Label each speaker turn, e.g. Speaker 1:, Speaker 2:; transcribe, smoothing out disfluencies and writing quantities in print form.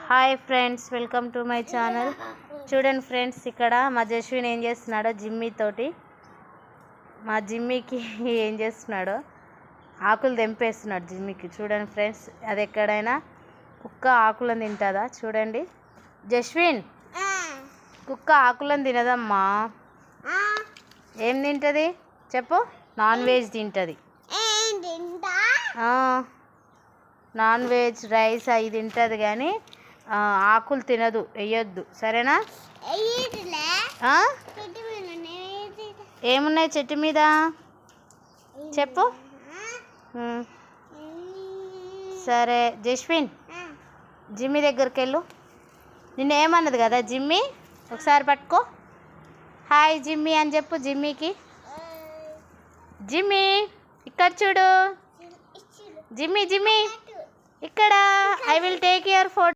Speaker 1: Hi friends, welcome to my channel. చూడండి friends, ఇక్కడ మా జస్విన్ ఏం చేస్తున్నాడో జిమ్మీ తోటి. మా జిమ్మీకి ఏం చేస్తున్నాడో ఆకులు తెంపేస్తున్నాడు జిమ్మీకి. చూడండి ఫ్రెండ్స్, అది ఎక్కడైనా కుక్క ఆకులను తింటుందా? చూడండి జస్విన్, కుక్క ఆకులను తినదమ్మా. ఏం తింటుంది చెప్పు? నాన్ వెజ్ తింటుంది. నాన్ వెజ్ రైస్ అవి తింటుంది కానీ ఆకులు తినదు, వేయొద్దు, సరేనా? ఏమున్నాయి చెట్టు మీద చెప్పు. సరే జస్విన్, జిమ్మీ దగ్గరికి వెళ్ళు. నిన్న ఏమన్నది కదా జిమ్మీ, ఒకసారి పట్టుకో. హాయ్ జిమ్మీ అని చెప్పు జిమ్మీకి. జిమ్మీ ఇక్కడ చూడు. జిమ్మీ జిమ్మీ ఇక్కడ. I will take your photo.